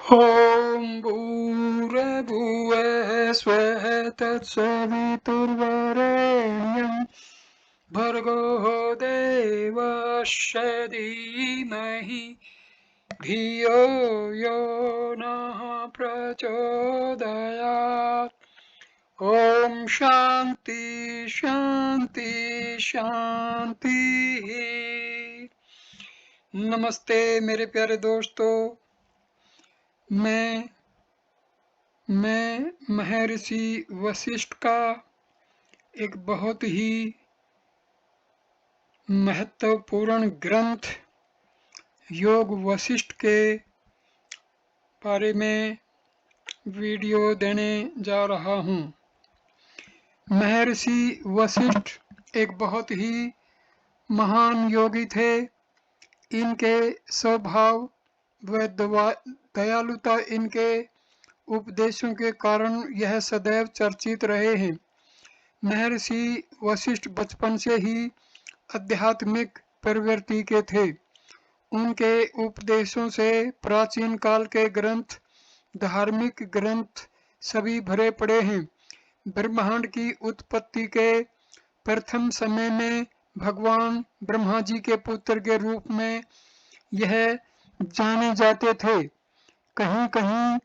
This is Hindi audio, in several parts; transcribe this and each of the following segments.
ॐ भूर्भुवः स्वः तत्सवितुर्वरेण्यं भर्गो देवस्य धीमहि धियो यो नः प्रचोदयात्। ॐ शान्ति शान्ति शान्तिः। नमस्ते मेरे प्यारे दोस्तों, मैं महर्षि वशिष्ठ का एक बहुत ही महत्वपूर्ण ग्रंथ योग वशिष्ठ के बारे में वीडियो देने जा रहा हूँ। महर्षि वशिष्ठ एक बहुत ही महान योगी थे। इनके स्वभाव व दयालुता, इनके उपदेशों के कारण यह सदैव चर्चित रहे हैं। महर्षि वशिष्ठ बचपन से ही आध्यात्मिक प्रवृत्ति के थे। उनके उपदेशों से प्राचीन काल के ग्रंथ, धार्मिक ग्रंथ सभी भरे पड़े हैं। ब्रह्मांड की उत्पत्ति के प्रथम समय में भगवान ब्रह्मा जी के पुत्र के रूप में यह जाने जाते थे। कहीं कहीं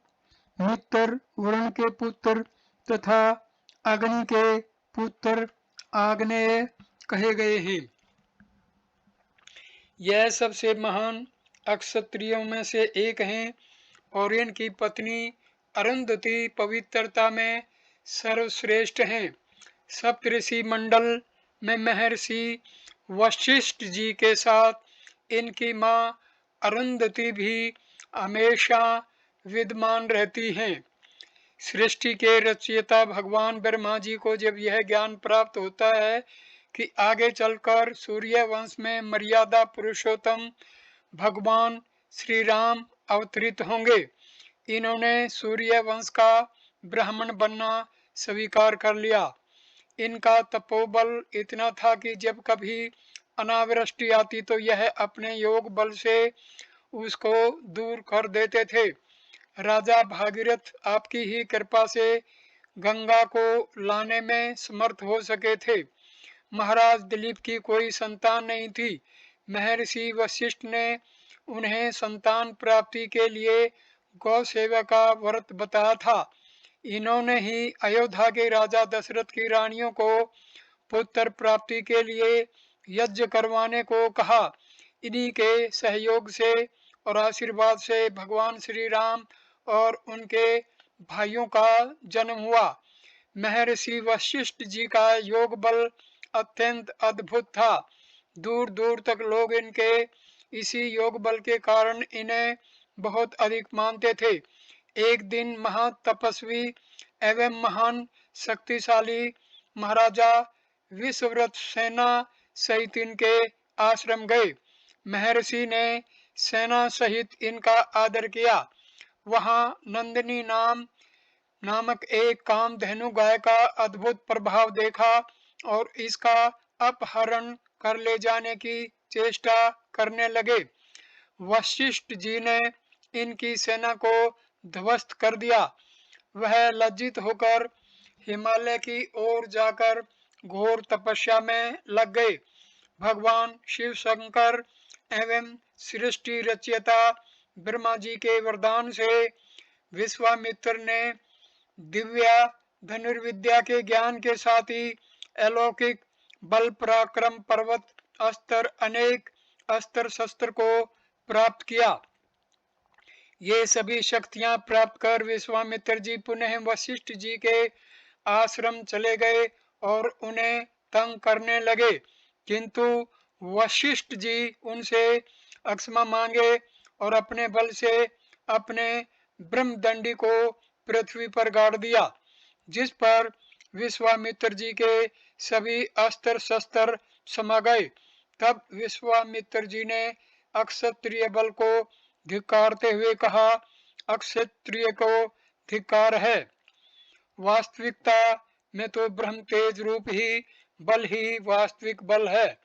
मित्र वरुण के पुत्र तथा अग्नि के पुत्र आग्नेय कहे गए हैं। यह सबसे महान अक्षत्रियों में से एक हैं और इनकी पत्नी अरुंधति पवित्रता में सर्वश्रेष्ठ हैं। सप्तऋषि मंडल में महर्षि वशिष्ठ जी के साथ इनकी मां अरुंधति भी हमेशा विद्यमान रहती हैं। सृष्टि के रचयिता भगवान ब्रह्मा जी को जब यह ज्ञान प्राप्त होता है कि आगे चलकर सूर्य वंश में मर्यादा पुरुषोत्तम भगवान श्री राम अवतरित होंगे, इन्होंने सूर्य वंश का ब्राह्मण बनना स्वीकार कर लिया। इनका तपोबल इतना था कि जब कभी अनावृष्टि आती तो यह अपने योग बल से उसको दूर कर देते थे। राजा भागीरथ आपकी ही कृपा से गंगा को लाने में समर्थ हो सके थे। महाराज दिलीप की कोई संतान नहीं थी। महर्षि वशिष्ठ ने उन्हें संतान प्राप्ति के लिए गौ सेवा का व्रत बताया था। इन्होंने ही अयोध्या के राजा दशरथ की रानियों को पुत्र प्राप्ति के लिए यज्ञ करवाने को कहा। इन्हीं के सहयोग से और आशीर्वाद से भगवान श्री राम और उनके भाइयों का जन्म हुआ। महर्षि वशिष्ठ जी का योग बल अत्यंत अद्भुत था। दूर दूर तक लोग इनके इसी योग बल के कारण इन्हें बहुत अधिक मानते थे। एक दिन महातपस्वी एवं महान शक्तिशाली महाराजा विश्वव्रत सेना सहित इनके आश्रम गए। महर्षि ने सेना सहित इनका आदर किया। वहां नंदिनी नामक एक कामधेनु गाय का अद्भुत प्रभाव देखा और इसका अपहरण कर ले जाने की चेष्टा करने लगे। वशिष्ठ जी ने इनकी सेना को ध्वस्त कर दिया। वह लज्जित होकर हिमालय की ओर जाकर घोर तपस्या में लग गए। भगवान शिव शंकर एवं सृष्टि रचयिता ब्रह्मा जी के वरदान से विश्वामित्र ने दिव्य धनुर्विद्या के ज्ञान के साथ ही अलौकिक बल पराक्रम पर्वत अस्त्र अनेक अस्त्र शस्त्र को प्राप्त किया। ये सभी शक्तियां प्राप्त कर विश्वामित्र जी पुनः वशिष्ठ जी के आश्रम चले गए और उन्हें तंग करने लगे, किंतु वशिष्ठ जी उनसे क्षमा मांगे और अपने बल से अपने ब्रह्मदंडी को पृथ्वी पर गाड़ दिया, जिस पर विश्वामित्र जी के सभी अस्त्र शस्त्र समा गए। तब विश्वामित्र जी ने अक्षत्रिय बल को धिक्कारते हुए कहा, अक्षत्रिय को धिक्कार है। वास्तविकता में तो ब्रह्म तेज रूप ही वास्तविक बल है,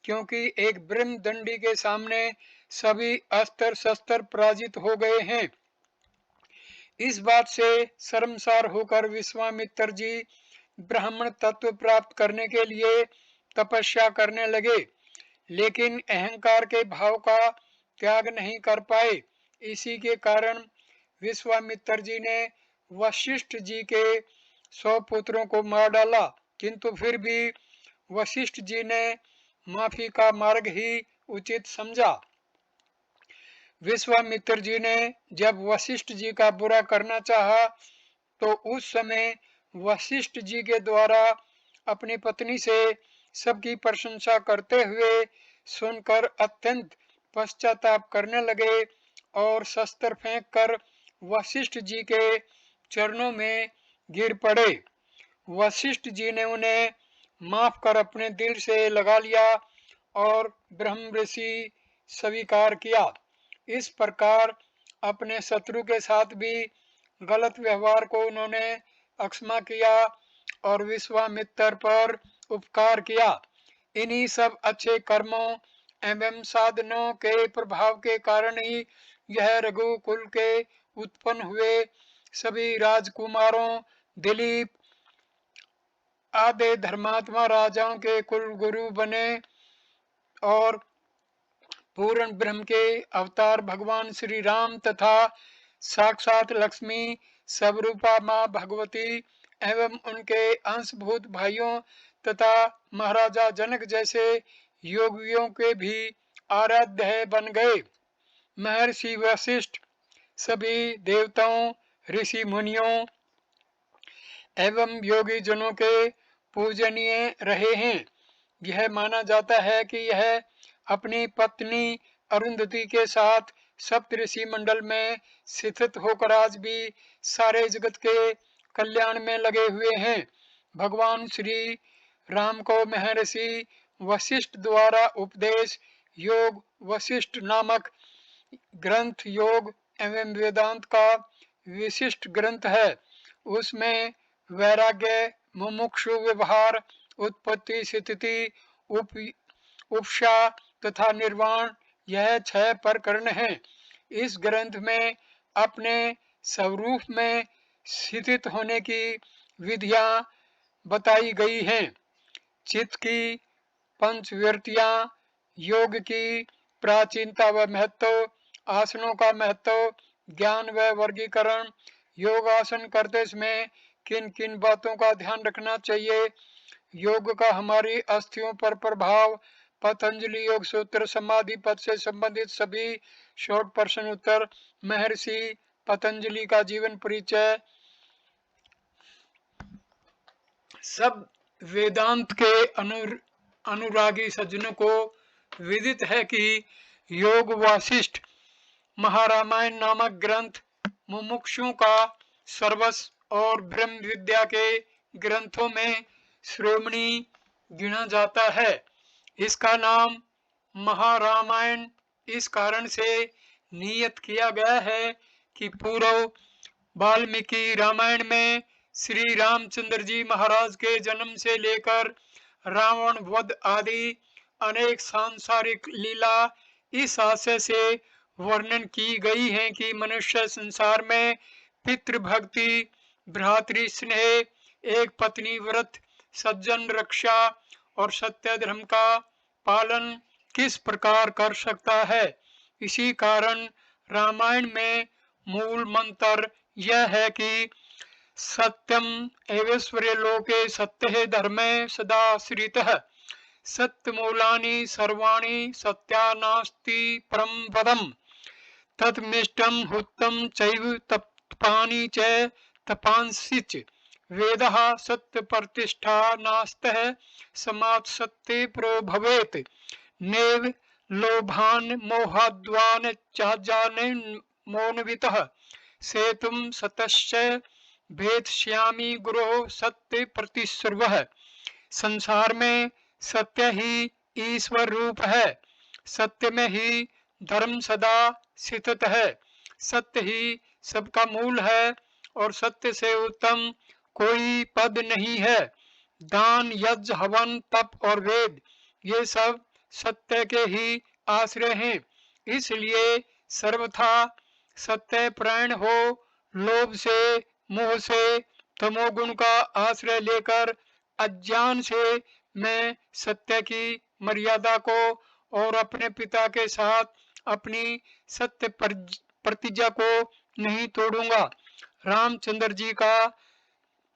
क्योंकि एक ब्रह्मदंडी के सामने सभी अस्त्र शस्त्र पराजित हो गए हैं। इस बात से शर्मसार होकर विश्वामित्र जी ब्राह्मण तत्व प्राप्त करने के लिए तपस्या करने लगे, लेकिन अहंकार के भाव का त्याग नहीं कर पाए। इसी के कारण विश्वामित्र जी ने वशिष्ठ जी के 100 पुत्रों को मार डाला, किंतु फिर भी वशिष्ठ जी ने माफी का मार्ग ही उचित समझा। विश्वामित्र जी ने जब वशिष्ठ जी का बुरा करना चाहा, तो उस समय वशिष्ठ जी के द्वारा अपनी पत्नी से सबकी प्रशंसा करते हुए सुनकर अत्यंत पश्चाताप करने लगे और शस्त्र फेंक कर वशिष्ठ जी के चरणों में गिर पड़े। वशिष्ठ जी ने उन्हें माफ कर अपने दिल से लगा लिया और ब्रह्म ऋषि स्वीकार किया। इस प्रकार अपने शत्रु के साथ भी गलत व्यवहार को उन्होंने अक्षमा किया और विश्वामित्र पर उपकार किया। इन्हीं सब अच्छे कर्मों एवं साधनों के प्रभाव के कारण ही यह रघुकुल के उत्पन्न हुए सभी राजकुमारों, दिलीप आदि धर्मात्मा राजाओं के कुल गुरु बने और पूर्ण ब्रह्म के अवतार भगवान श्री राम तथा साक्षात लक्ष्मी स्वरूपा मां भगवती एवं उनके अंशभूत भाइयों तथा महाराजा जनक जैसे योगियों के भी आराध्य बन गए। महर्षि वशिष्ठ सभी देवताओं, ऋषि मुनियों एवं योगी जनों के पूजनीय रहे हैं। यह माना जाता है कि यह अपनी पत्नी अरुंधति के साथ सप्तऋषि मंडल में स्थित होकर आज भी सारे जगत के कल्याण में लगे हुए हैं। भगवान श्री राम को महर्षि वशिष्ठ द्वारा उपदेश योग वशिष्ठ नामक ग्रंथ योग एवं वेदांत का विशिष्ट ग्रंथ है। उसमें वैराग्य, मुमुक्षु व्यवहार, उत्पत्ति, स्थिति, उपशा तथा निर्वाण, यह 6 प्रकरण हैं। इस ग्रंथ में अपने स्वरूप में स्थित होने की विधियां बताई गई हैं। चित्त की पंचवृत्तियां, योग की प्राचीनता व महत्व, आसनों का महत्व, ज्ञान व वर्गीकरण, योगासन करते समय किन किन बातों का ध्यान रखना चाहिए, योग का हमारी अस्थियों पर प्रभाव, पतंजलि योग सूत्र, समाधि पद से संबंधित सभी शॉर्ट प्रश्न उत्तर, महर्षि पतंजलि का जीवन परिचय। सब वेदांत के अनुरागी सज्जनों को विदित है कि योग वासिष्ठ महारामायण नामक ग्रंथ मुमुक्षुओं का सर्वस्व और ब्रह्म विद्या के ग्रंथों में श्रोमणी गिना जाता है। इसका नाम महारामायण इस कारण से नियत किया गया है कि पूर्व वाल्मीकि रामायण में श्री रामचंद्र जी महाराज के जन्म से लेकर रावण वध आदि अनेक सांसारिक लीला इस आशय से वर्णन की गई है कि मनुष्य संसार में पितृभक्ति, भ्रातृ स्नेह, एक पत्नी व्रत, सज्जन रक्षा और सत्य धर्म का पालन किस प्रकार कर सकता है। इसी कारण रामायण में मूल मंत्र यह है कि सत्यम एवेश्वरे लोके सत्य धर्मे सदा श्रितः सत्यमूलानि सर्वाणि सत्यानास्ति परम पदम तत्मिष्टम हुत्तम चैव तपानि च तपांसिच वेदः सत्य प्रतिष्ठा नास्तः समात् सत्ये प्रोभवेत् नेव लोभान मोहाद्वान चाजाने मोनवितः सेतुम सतश्च भेदश्यामि गुरो सत्य प्रतिश्रुवः। संसार में सत्य ही ईश्वर रूप है, सत्य में ही धर्म सदा स्थित है, सत्य ही सबका मूल है और सत्य से उत्तम कोई पद नहीं है। दान, यज्ञ, हवन, तप और वेद ये सब सत्य के ही आश्रय हैं। इसलिए सर्वथा सत्य प्राण हो लोभ से, मोह से, तमोगुण का आश्रय लेकर अज्ञान से मैं सत्य की मर्यादा को और अपने पिता के साथ अपनी सत्य प्रतिज्ञा को नहीं तोड़ूंगा। रामचंद्र जी का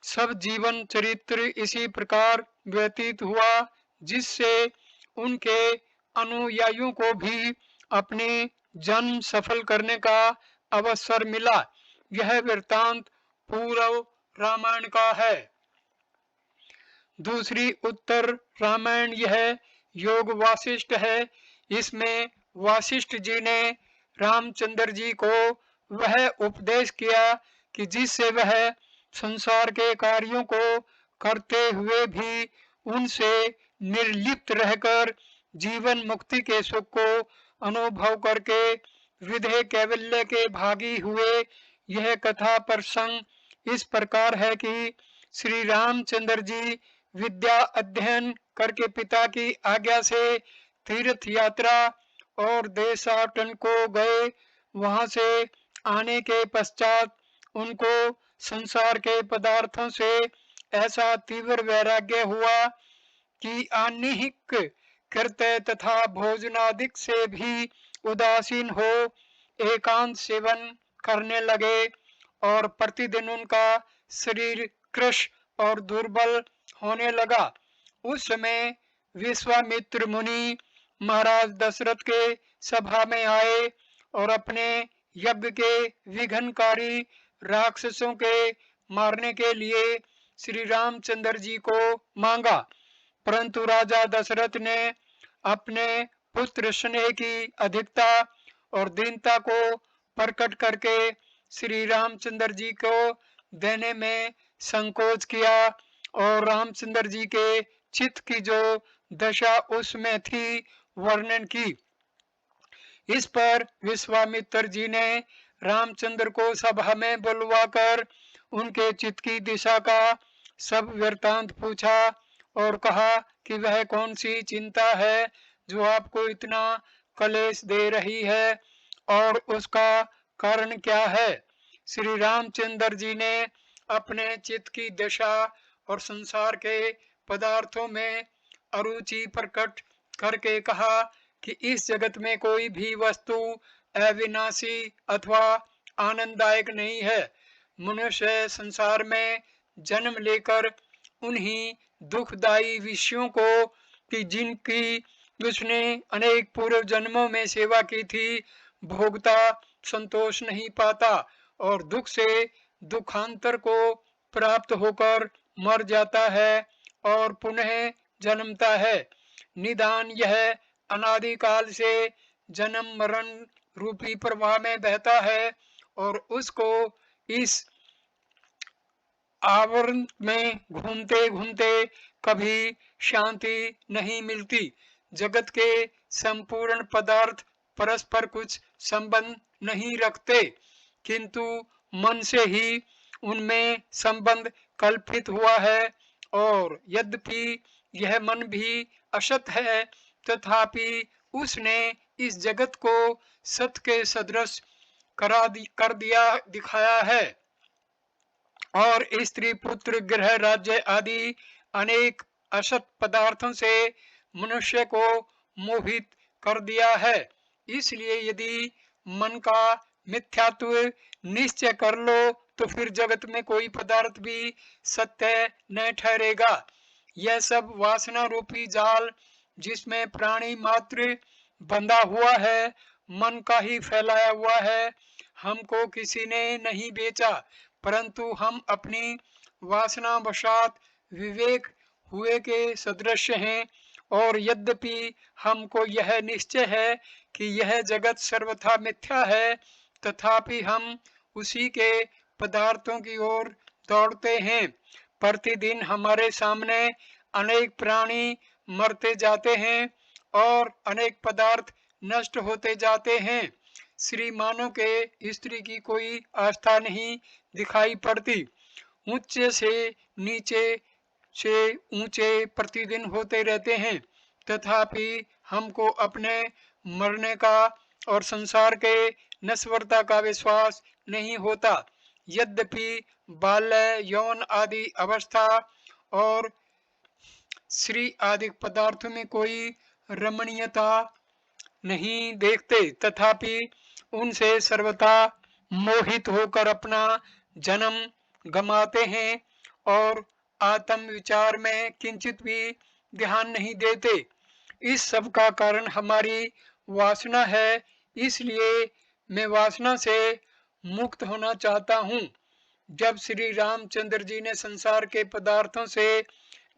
सब जीवन चरित्र इसी प्रकार व्यतीत हुआ, जिससे उनके अनुयायियों को भी अपने जन्म सफल करने का अवसर मिला। यह वृत्तांत पूर्व रामायण का है। दूसरी उत्तर रामायण यह योग वासिष्ठ है। इसमें वासिष्ठ जी ने रामचंद्र जी को वह उपदेश किया कि जिससे वह संसार के कार्यों को करते हुए भी उनसे निर्लिप्त रहकर जीवन मुक्ति के सुख को अनुभव करके विधेय कैवल्य के भागी हुए। यह कथा प्रसंग इस प्रकार है कि श्री रामचंद्र जी विद्या अध्ययन करके पिता की आज्ञा से तीर्थ यात्रा और देशाटन को गए। वहां से आने के पश्चात उनको संसार के पदार्थों से ऐसा तीव्र वैराग्य हुआ कि आह्निक कृत्य तथा भोजनादिक से भी उदासीन हो एकांत सेवन करने लगे और प्रतिदिन उनका शरीर कृश और दुर्बल होने लगा। उस समय विश्वामित्र मुनि महाराज दशरथ के सभा में आए और अपने यज्ञ के विघ्नकारी राक्षसों के मारने के लिए श्री रामचंद्र जी को मांगा, परंतु राजा दशरथ ने अपने पुत्र स्नेह की अधिकता और दीनता को प्रकट करके श्री रामचंद्र जी को देने में संकोच किया और रामचंद्र जी के चित्त की जो दशा उसमें थी वर्णन की। इस पर विश्वामित्र जी ने रामचंद्र को सभा में बुलवाकर उनके चित्त की दिशा का सब वृत्तांत पूछा और कहा कि वह कौन सी चिंता है जो आपको इतना कलेश दे रही है और उसका कारण क्या है। श्री रामचंद्र जी ने अपने चित्त की दशा और संसार के पदार्थों में अरुचि प्रकट करके कहा कि इस जगत में कोई भी वस्तु अविनाशी अथवा आनंददायक नहीं है। मनुष्य संसार में जन्म लेकर उन्हीं दुखदायी विषयों को कि जिनकी उसने अनेक पूर्व जन्मों में सेवा की थी भोगता संतोष नहीं पाता और दुख से दुखांतर को प्राप्त होकर मर जाता है और पुनः जन्मता है। निदान यह अनादिकाल से जन्म मरण रूपी प्रवाह में बहता है और उसको इस आवरण में घूमते घूमते कभी शांति नहीं मिलती। जगत के संपूर्ण पदार्थ परस्पर कुछ संबंध नहीं रखते, किंतु मन से ही उनमें संबंध कल्पित हुआ है और यद्यपि यह मन भी असत है तथापि उसने इस जगत को सत के सदृश कर दिया दिखाया है और स्त्री पुत्र ग्रह राज्य आदि अनेक असत पदार्थों से मनुष्य को मोहित कर दिया है। इसलिए यदि मन का मिथ्यात्व निश्चय कर लो तो फिर जगत में कोई पदार्थ भी सत्य न ठहरेगा। यह सब वासना रूपी जाल जिसमें प्राणी मात्र बंधा हुआ है मन का ही फैलाया हुआ है। हमको किसी ने नहीं बेचा परंतु हम अपनी वासना वशात विवेक हुए के सदृश हैं और यद्यपि हमको यह निश्चय है कि यह जगत सर्वथा मिथ्या है तथापि हम उसी के पदार्थों की ओर दौड़ते हैं। प्रतिदिन हमारे सामने अनेक प्राणी मरते जाते हैं और अनेक पदार्थ नष्ट होते जाते हैं। श्रीमानों के स्त्री की कोई आस्था नहीं दिखाई पड़ती। ऊंचे से ऊंचे प्रतिदिन होते रहते हैं तथापि हमको अपने मरने का और संसार के नश्वरता का विश्वास नहीं होता। यद्यपि बाल्य यौन आदि अवस्था और श्री आदि पदार्थों में कोई रमणीयता नहीं देखते, तथापि उनसे सर्वथा मोहित होकर अपना जन्म गमाते हैं और आत्म विचार में किंचित भी ध्यान नहीं देते। इस सब का कारण हमारी वासना है। इसलिए मैं वासना से मुक्त होना चाहता हूँ। जब श्री रामचंद्र जी ने संसार के पदार्थों से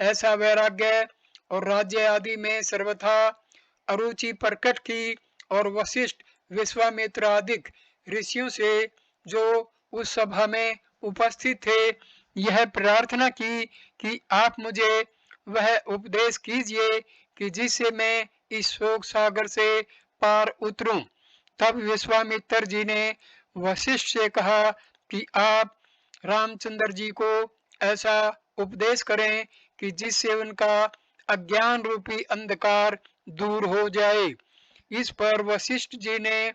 ऐसा वैराग्य और राज्य आदि में सर्वथा अरुचि प्रकट की और वशिष्ठ, विश्वामित्र आदि ऋषियों से जो उस सभा में उपस्थित थे यह प्रार्थना की कि आप मुझे वह उपदेश कीजिए कि जिससे मैं इस शोक सागर से पार उतरूं। तब विश्वामित्र जी ने वशिष्ठ से कहा कि आप रामचंद्र जी को ऐसा उपदेश करें कि जिससे उनका अज्ञान रूपी अंधकार दूर हो जाए। इस पर वशिष्ठ जी ने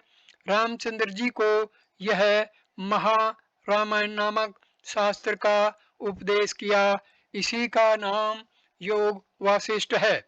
रामचंद्र जी को यह महा रामायण नामक शास्त्र का उपदेश किया। इसी का नाम योग वासिष्ठ है।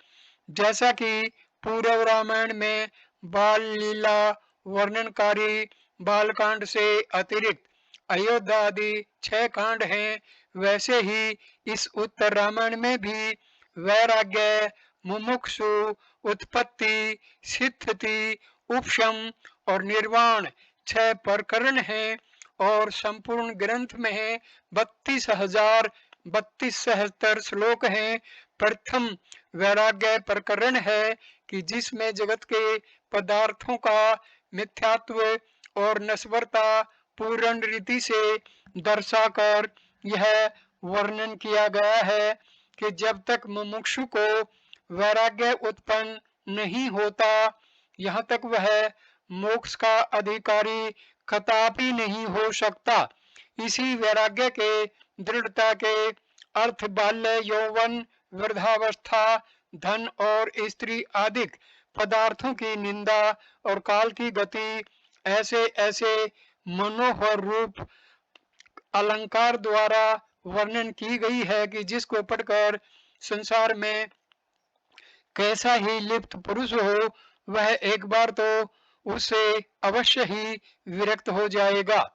जैसा कि पूर्व रामायण में बाल लीला वर्णनकारी बालकांड से अतिरिक्त अयोध्या आदि 6 कांड हैं, वैसे ही इस उत्तर रामायण में भी वैराग्य, मुमुक्षु, उत्पत्ति, स्थिति, उपशम और निर्वाण 6 प्रकरण हैं और संपूर्ण ग्रंथ में 32,072 श्लोक हैं। प्रथम वैराग्य प्रकरण है कि जिसमें जगत के पदार्थों का मिथ्यात्व और नश्वरता पूर्ण रीति से दर्शाकर यह वर्णन किया गया है कि जब तक मुमुक्षु को वैराग्य उत्पन्न नहीं होता यहाँ तक वह मोक्ष का अधिकारी कदापि नहीं हो सकता। इसी वैराग्य के दृढ़ता के अर्थ बाल्य, यौवन, वृद्धावस्था, धन और स्त्री आदि पदार्थों की निंदा और काल की गति ऐसे ऐसे मनोहर रूप अलंकार द्वारा वर्णन की गई है कि जिसको पढ़कर संसार में कैसा ही लिप्त पुरुष हो वह एक बार तो उससे अवश्य ही विरक्त हो जाएगा।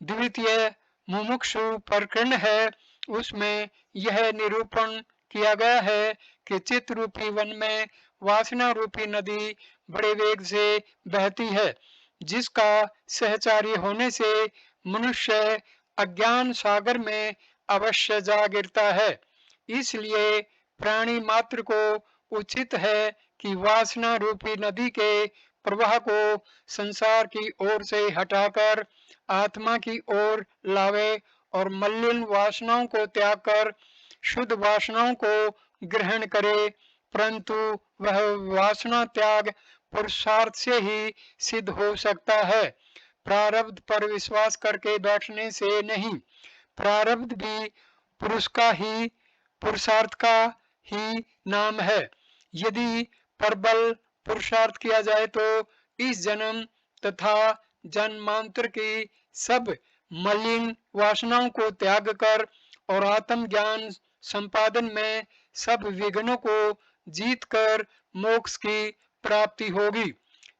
द्वितीय मुमुक्षु प्रकरण है, उसमें यह निरूपण किया गया है कि चित्त रूपी वन में वासना रूपी नदी बड़े वेग से बहती है, जिसका सहचारी होने से मनुष्य अज्ञान सागर में अवश्य जा गिरता है। इसलिए प्राणी मात्र को उचित है कि वासना रूपी नदी के प्रवाह को संसार की ओर से हटाकर आत्मा की ओर लावे और मलिन वासनाओं को त्याग कर शुद्ध वासनाओं को ग्रहण करे। परंतु वह वासना त्याग पुरुषार्थ से ही सिद्ध हो सकता है, प्रारब्ध पर विश्वास करके बैठने से नहीं। प्रारब्ध भी पुरुष का ही पुरुषार्थ का ही नाम है। यदि प्रबल पुरुषार्थ किया जाए तो इस जन्म तथा जन्मांतर की सब मलिन वासनाओं को त्याग कर और आत्म ज्ञान संपादन में सब विघ्नों को जीत कर मोक्ष की प्राप्ति होगी।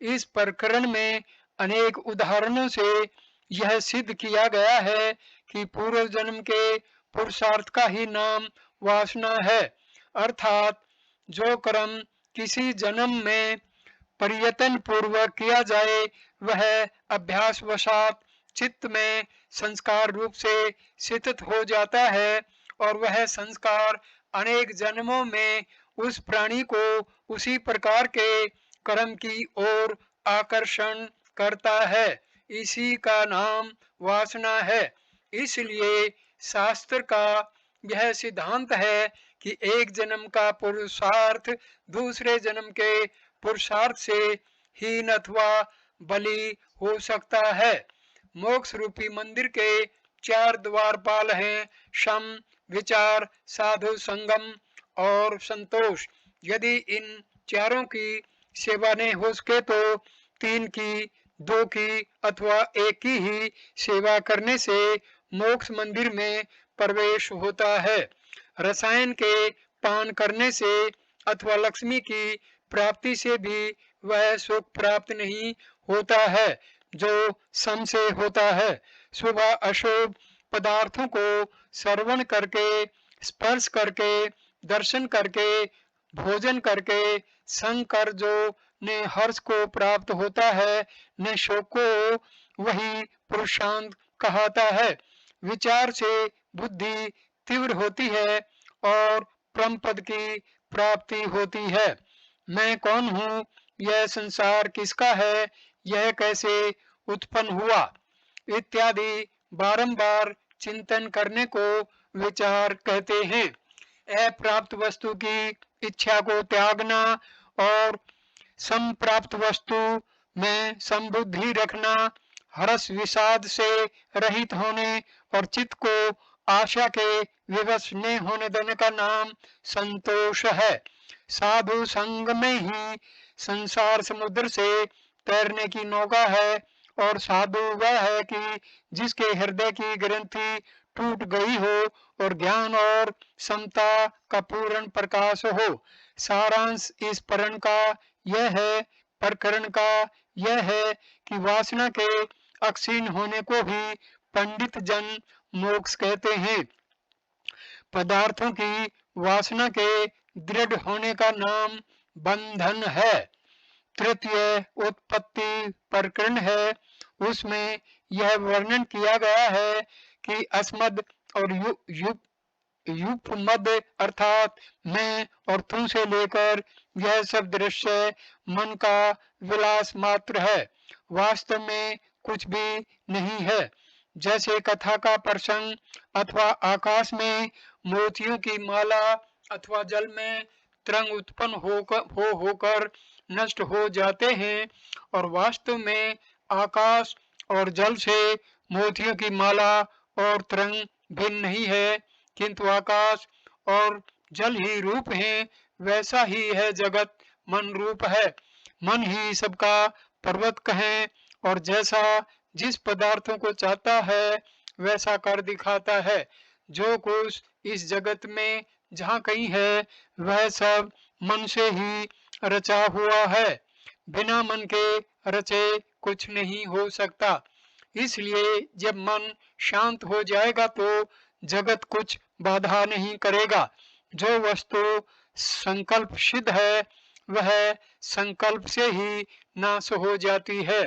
इस प्रकरण में अनेक उदाहरणों से यह सिद्ध किया गया है कि पूर्व जन्म के पुरुषार्थ का ही नाम वासना है, अर्थात जो कर्म किसी जन्म में प्रयत्न पूर्वक किया जाए वह अभ्यास वशात चित्त में संस्कार रूप से स्थित हो जाता है और वह संस्कार अनेक जन्मों में उस प्राणी को उसी प्रकार के कर्म की ओर आकर्षण करता है। इसी का नाम वासना है। इसलिए शास्त्र का यह सिद्धांत है कि एक जन्म का पुरुषार्थ दूसरे जन्म के पुरुषार्थ से हीन अथवा बली हो सकता है। मोक्ष रूपी मंदिर के 4 द्वारपाल हैं, शम, विचार, साधु संगम और संतोष। यदि इन चारों की सेवा नहीं हो सके तो 3 की, 2 की अथवा 1 की ही सेवा करने से मोक्ष मंदिर में प्रवेश होता है। रसायन के पान करने से अथवा लक्ष्मी की प्राप्ति से भी वह सुख प्राप्त नहीं होता है जो सम से होता है। शुभ अशुभ पदार्थों को श्रवण करके, स्पर्श करके, दर्शन करके, भोजन करके संग कर जो ने हर्ष को प्राप्त होता है, ने शोक को, वही पुरुषांत कहता है। विचार से बुद्धि तीव्र होती है और परम पद की प्राप्ति होती है। मैं कौन हूँ, यह संसार किसका है, यह कैसे उत्पन्न हुआ, इत्यादि बारंबार चिंतन करने को विचार कहते हैं। अप्राप्त वस्तु की इच्छा को त्यागना और संप्राप्त वस्तु में संबुद्धि रखना, हर्ष विषाद से रहित होने और चित्त को आशा के विवश न होने देने का नाम संतोष है। साधु संग में ही संसार समुद्र से तैरने की नौका है और साधु वह है कि जिसके हृदय की ग्रंथि टूट गई हो और ज्ञान और समता का पूर्ण प्रकाश हो। सारांश इस प्रकरण का यह है कि वासना के अक्षीण होने को भी पंडित जन मोक्ष कहते हैं। पदार्थों की वासना के दृढ़ होने का नाम बंधन है। तृतीय उत्पत्ति प्रकरण है, उसमें यह वर्णन किया गया है कि अस्मद और युपमद अर्थात मैं और तुम से लेकर यह सब दृश्य मन का विलास मात्र है, वास्तव में कुछ भी नहीं है। जैसे कथा का प्रसंग अथवा आकाश में मोतियों की माला अथवा जल में तरंग उत्पन्न होकर नष्ट हो जाते हैं और वास्तव में आकाश और जल से मोतियों की माला और तरंग भिन्न नहीं है, किंतु आकाश और जल ही रूप है, वैसा ही है जगत मन रूप है। मन ही सबका पर्वत है और जैसा जिस पदार्थों को चाहता है वैसा कर दिखाता है। जो कुछ इस जगत में जहाँ कहीं है वह सब मन से ही रचा हुआ है, बिना मन के रचे कुछ नहीं हो सकता। इसलिए जब मन शांत हो जाएगा तो जगत कुछ बाधा नहीं करेगा। जो वस्तु संकल्प सिद्ध है वह संकल्प से ही नाश हो जाती है।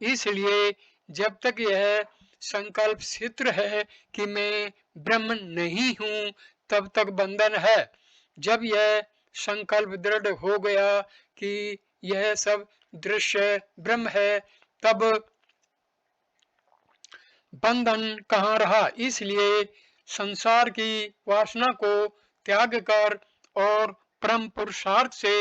इसलिए जब तक यह संकल्प सिद्ध है कि मैं ब्रह्म नहीं हूँ तब तक बंधन है। जब यह संकल्प दृढ़ हो गया कि यह सब दृश्य ब्रह्म है तब बंधन कहाँ रहा। इसलिए संसार की वासना को त्याग कर और परम पुरुषार्थ से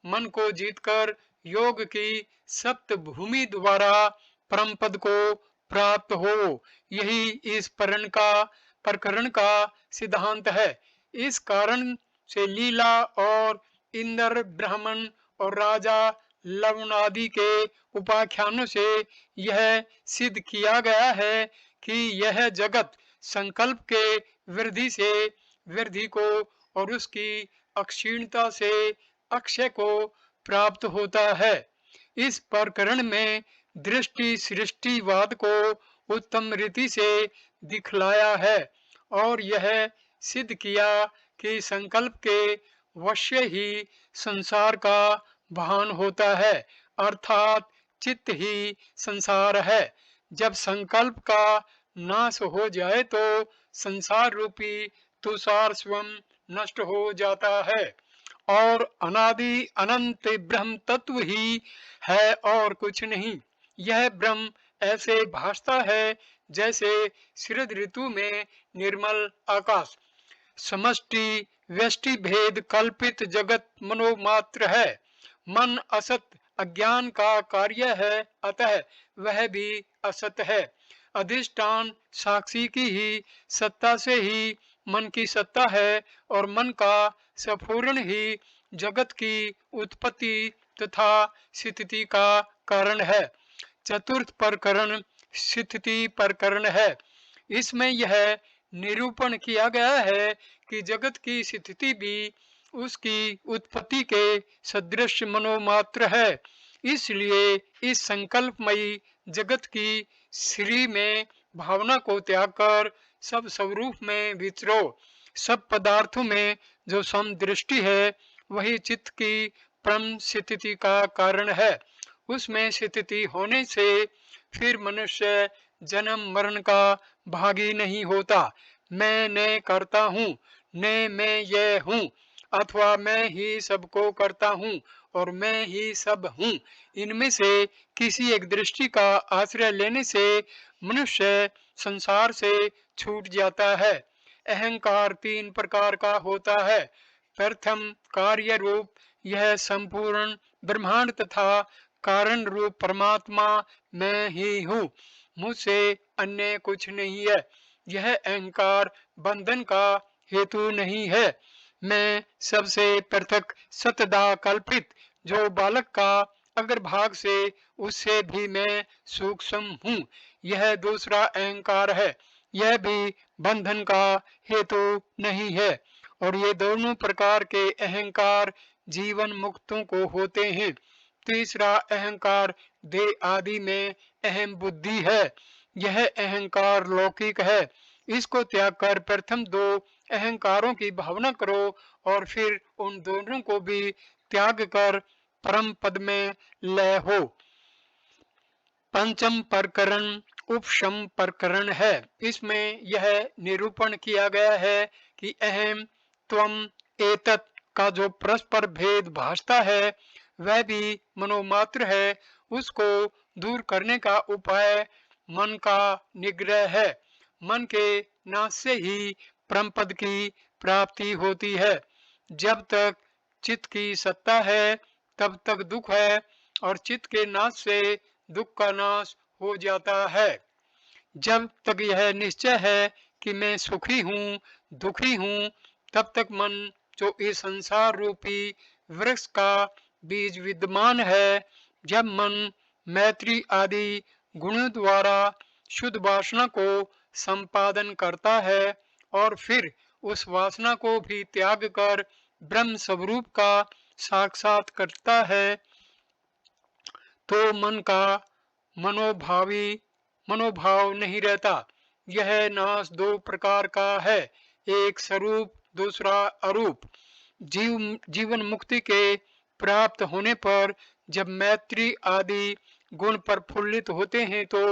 मन को जीतकर योग की सप्त भूमि द्वारा परम पद को प्राप्त हो, यही इस प्रकरण का सिद्धांत है। इस कारण से लीला और इंद्र ब्राह्मण और राजा लवण आदि के उपाख्यानों से यह सिद्ध किया गया है कि यह जगत संकल्प के वृद्धि को और उसकी अक्षीणता से अक्षय को प्राप्त होता है। इस प्रकरण में दृष्टि सृष्टिवाद को उत्तम रीति से दिखलाया है और यह सिद्ध किया कि संकल्प के वश्य ही संसार का भान होता है, अर्थात चित्त ही संसार है। जब संकल्प का नाश हो जाए तो संसार रूपी तुषार स्वयं नष्ट हो जाता है और अनादि अनंत ब्रह्म तत्व ही है और कुछ नहीं। यह ब्रह्म ऐसे भासता है जैसे शरद ऋतु में निर्मल आकाश। समष्टि व्यष्टि भेद कल्पित जगत मनोमात्र है। मन असत अज्ञान का कार्य है, अतः वह भी असत है। अधिष्ठान साक्षी की ही सत्ता से ही मन की सत्ता है और मन का स्फुरण ही जगत की उत्पत्ति तथा स्थिति का कारण है। चतुर्थ प्रकरण स्थिति प्रकरण है। इसमें यह निरूपण किया गया है कि जगत की स्थिति भी उसकी उत्पत्ति के सदृश मनोमात्र है। इसलिए इस संकल्पमयी जगत की श्री में भावना को त्याग कर सब स्वरूप में विचरो। सब पदार्थों में जो समदृष्टि है वही चित्त की परम स्थिति का कारण है। उसमें स्थिति होने से फिर मनुष्य जन्म मरण का भागी नहीं होता। मैं ने करता हूँ, ने मैं ये हूँ, अथवा मैं ही सबको करता हूँ और मैं ही सब हूँ। इनमें से किसी एक दृष्टि का आश्रय लेने से मनुष्य संसार से छूट जाता है। अहंकार तीन प्रकार का होता है। प्रथम कार्य रूप, यह संपूर्ण ब्रह्मांड तथा कारण रूप परमात्मा मैं ही हूँ, मुझसे अन्य कुछ नहीं है। यह अहंकार बंधन का हेतु नहीं है। मैं सबसे पृथक सतदा कल्पित जो बालक का अग्रभाग से उससे भी मैं सूक्ष्म हूँ, यह दूसरा अहंकार है। यह भी बंधन का हेतु नहीं है। और ये दोनों प्रकार के अहंकार जीवन मुक्तों को होते हैं। तीसरा अहंकार देह आदि में अहम बुद्धि है। यह अहंकार लौकिक है। इसको त्याग कर प्रथम दो अहंकारों की भावना करो और फिर उन दोनों को भी त्याग कर परम पद में लय हो। पंचम प्रकरण उपशम प्रकरण है। इसमें यह निरूपण किया गया है कि अहम त्वम एतत् का जो परस्पर भेद भासता है वह भी मनोमात्र है। उसको दूर करने का उपाय मन का निग्रह है। मन के नाश से ही परम पद की प्राप्ति होती है। जब तक चित्त की सत्ता है तब तक दुख है और चित्त के नाश से दुख का नाश हो जाता है। जब तक यह निश्चय है कि मैं सुखी हूँ, दुखी हूँ, तब तक मन जो इस संसार रूपी वृक्ष का बीज विद्यमान है, जब मन मैत्री आदि गुणों द्वारा शुद्ध वासना को संपादन करता है और फिर उस वासना को भी त्याग कर ब्रह्म स्वरूप का साक्षात करता है, तो मन का मनोभाव नहीं रहता। यह नाश दो प्रकार का है, एक स्वरूप, दूसरा अरूप। जीवन मुक्ति के प्राप्त होने पर जब मैत्री आदि गुण प्रफुल्लित होते हैं तो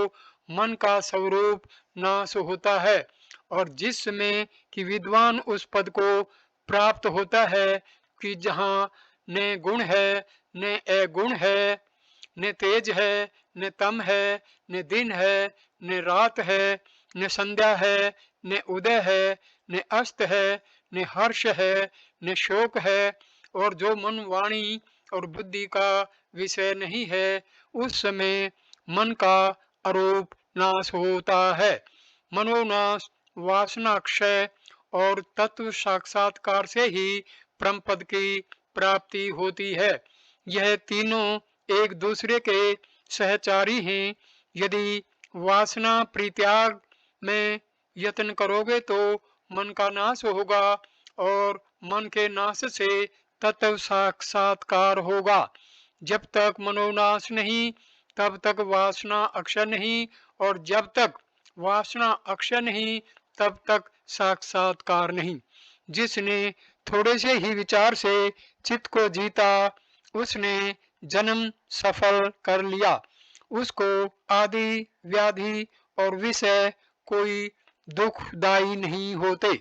मन का स्वरूप नाश होता है। और जिस समय कि विद्वान उस पद को प्राप्त होता है कि जहाँ न गुण है न अगुण है, न तेज है न तम है, न दिन है न रात है, न संध्या है न उदय है, न अस्त है न हर्ष है न शोक है, और जो मन वाणी और बुद्धि का विषय नहीं है, उस समय मन का अरूप नाश होता है। मनोनाश, वासना क्षय और तत्व साक्षात्कार से ही परम पद की प्राप्ति होती है। यह तीनों एक दूसरे के सहचारी हैं। यदि वासना परित्याग में यत्न करोगे तो मन का नाश होगा और मन के नाश से तत्व साक्षात्कार होगा। जब तक मनोनाश नहीं तब तक वासना अक्षय नहीं, और जब तक वासना अक्षय नहीं तब तक साक्षात्कार नहीं। जिसने थोड़े से ही विचार से चित्त को जीता उसने जन्म सफल कर लिया। उसको आदि व्याधि और विषय कोई दुखदायी नहीं होते।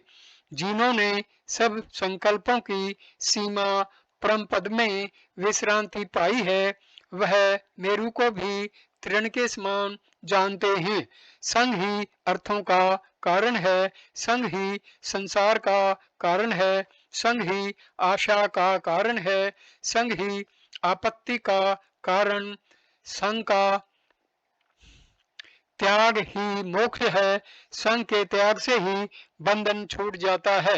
जिन्होंने सब संकल्पों की सीमा परम पद में विश्रांति पाई है, वह मेरु को भी तृण के समान जानते हैं। संग ही अर्थों का कारण है, संग ही संसार का कारण है, संग ही आशा का कारण है, संग ही आपत्ति का कारण, संग का त्याग ही मोक्ष है। संग के त्याग से ही बंधन छूट जाता है।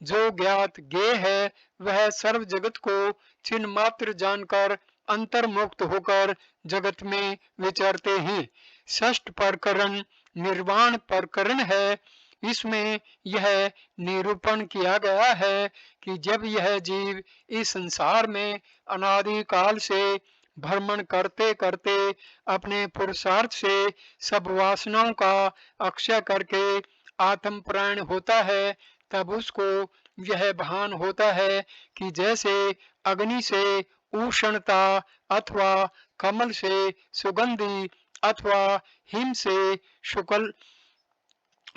जो ज्ञात ज्ञेय है वह सर्व जगत को चिन्ह मात्र जानकर अंतर्मुक्त होकर जगत में विचरते हैं। षष्ठ प्रकरण निर्वाण प्रकरण है। इसमें यह निरूपण किया गया है कि जब यह जीव इस संसार में अनादि काल से भ्रमण करते करते अपने पुरुषार्थ से सब वासनाओं का अक्षय करके आत्मप्राण होता है, तब उसको यह भान होता है कि जैसे अग्नि से उष्णता अथवा कमल से सुगंधि अथवा हिम से शुक्ल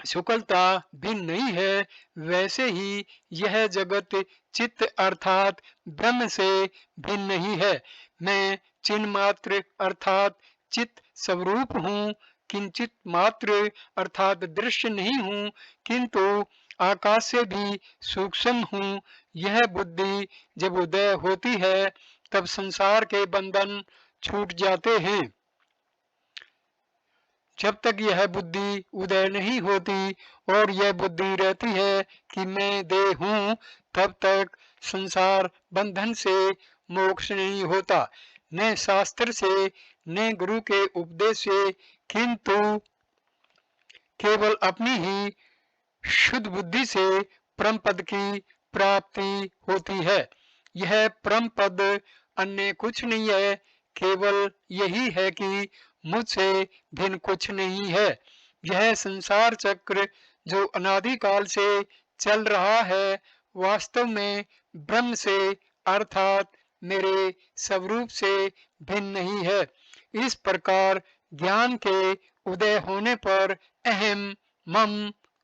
शुक्लता भिन्न नहीं है, वैसे ही यह जगत चित्त अर्थात ब्रह्म से भिन्न नहीं है। मैं चिन्ह मात्र अर्थात चित्त स्वरूप हूँ, किंचित मात्र अर्थात दृश्य नहीं हूँ, किंतु आकाश से भी सूक्ष्म हूँ। यह बुद्धि जब उदय होती है तब संसार के बंधन छूट जाते हैं। जब तक यह बुद्धि उदय नहीं होती और यह बुद्धि रहती है कि मैं देह हूँ, तब तक संसार बंधन से मोक्ष नहीं होता, न शास्त्र से न गुरु के उपदेश से, किंतु केवल अपनी ही शुद्ध बुद्धि से परम पद की प्राप्ति होती है। यह परम पद अन्य कुछ नहीं है, केवल यही है कि मुझसे भिन्न कुछ नहीं है। यह संसार चक्र जो अनादिकाल से चल रहा है, वास्तव में ब्रह्म से अर्थात मेरे स्वरूप से भिन्न नहीं है। इस प्रकार ज्ञान के उदय होने पर अहम मम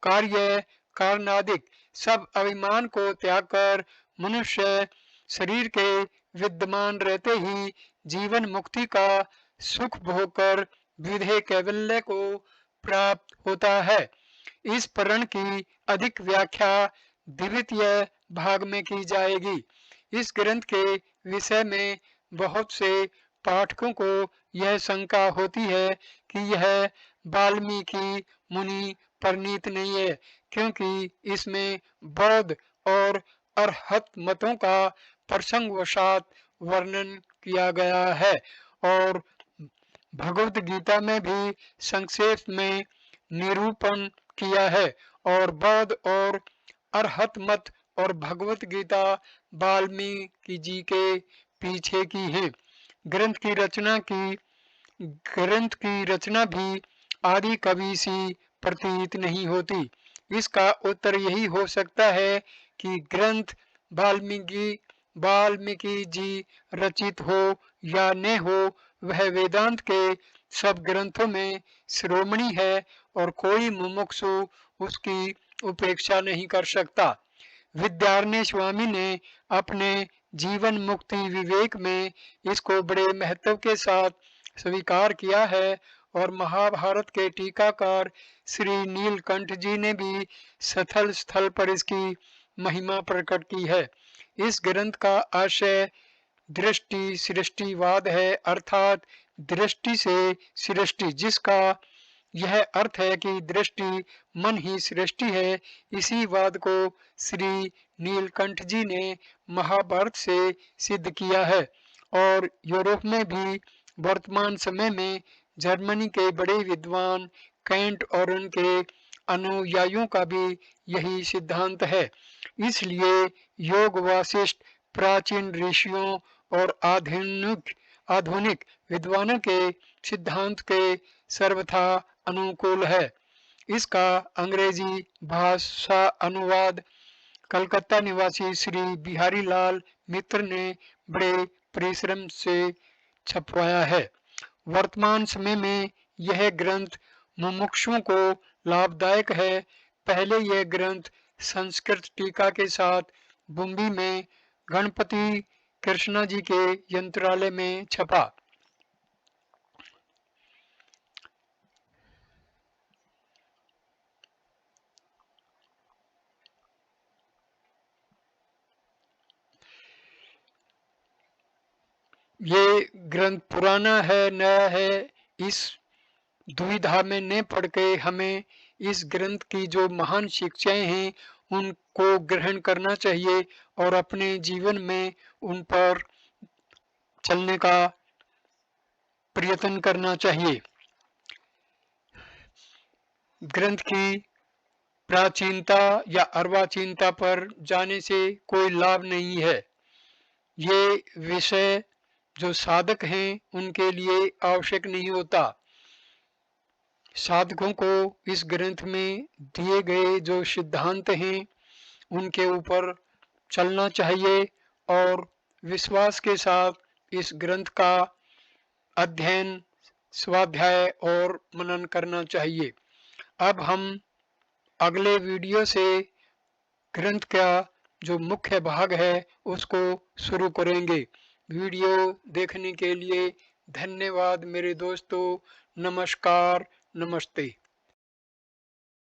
कार्य कारणादिक सब अभिमान को त्याग कर मनुष्य शरीर के विद्यमान रहते ही जीवन मुक्ति का सुख भोग कर विधेय कैवल्य को प्राप्त होता है। इस प्रण की अधिक व्याख्या द्वितीय भाग में की जाएगी। इस ग्रंथ के विषय में बहुत से पाठकों को यह शंका होती है कि यह वाल्मीकि मुनि परनीत नहीं है, क्योंकि इसमें बौद्ध और अरहत मतों का प्रसंगवशात वर्णन किया गया है और भगवत गीता में भी संक्षेप में निरूपण किया है और बौद्ध और अरहत मत और भगवत गीता वाल्मीकि जी के पीछे की है। ग्रंथ की रचना भी आदि कवि सी प्रतीत नहीं होती। इसका उत्तर यही हो सकता है कि ग्रंथ वाल्मीकि वाल्मीकि जी रचित हो या न हो, वह वेदांत के सब ग्रंथों में शिरोमणि है और कोई मुमुक्षु उसकी उपेक्षा नहीं कर सकता। विद्यारण्य स्वामी ने अपने जीवन मुक्ति विवेक में इसको बड़े महत्व के साथ स्वीकार किया है और महाभारत के टीकाकार श्री नीलकंठ जी ने भी स्थल स्थल पर इसकी महिमा प्रकट की है। इस ग्रंथ का आशय दृष्टि सृष्टिवाद है, अर्थात दृष्टि से सृष्टि, जिसका यह अर्थ है कि दृष्टि मन ही सृष्टि है। इसी वाद को श्री नीलकंठ जी ने महाभारत से सिद्ध किया है और यूरोप में भी वर्तमान समय में जर्मनी के बड़े विद्वान कैंट और उनके अनुयायियों का भी यही सिद्धांत है। इसलिए योग वासिष्ठ प्राचीन ऋषियों और आधुनिक विद्वानों के सिद्धांत के सर्वथा अनुकूल है। इसका अंग्रेजी भाषा अनुवाद कलकत्ता निवासी श्री बिहारी लाल मित्र ने बड़े परिश्रम से छपवाया है। वर्तमान समय में यह ग्रंथ मुमुक्षुओं को लाभदायक है। पहले यह ग्रंथ संस्कृत टीका के साथ बुम्बई में गणपति कृष्णा जी के यंत्रालय में छपा। ये ग्रंथ पुराना है नया है, इस दुविधा में न पड़ के हमें इस ग्रंथ की जो महान शिक्षाएं हैं उनको ग्रहण करना चाहिए और अपने जीवन में उन पर चलने का प्रयत्न करना चाहिए। ग्रंथ की प्राचीनता या अर्वाचीनता पर जाने से कोई लाभ नहीं है। ये विषय जो साधक हैं उनके लिए आवश्यक नहीं होता। साधकों को इस ग्रंथ में दिए गए जो सिद्धांत हैं उनके ऊपर चलना चाहिए और विश्वास के साथ इस ग्रंथ का अध्ययन, स्वाध्याय और मनन करना चाहिए। अब हम अगले वीडियो से ग्रंथ का जो मुख्य भाग है उसको शुरू करेंगे। वीडियो देखने के लिए धन्यवाद मेरे दोस्तों। नमस्कार, नमस्ते।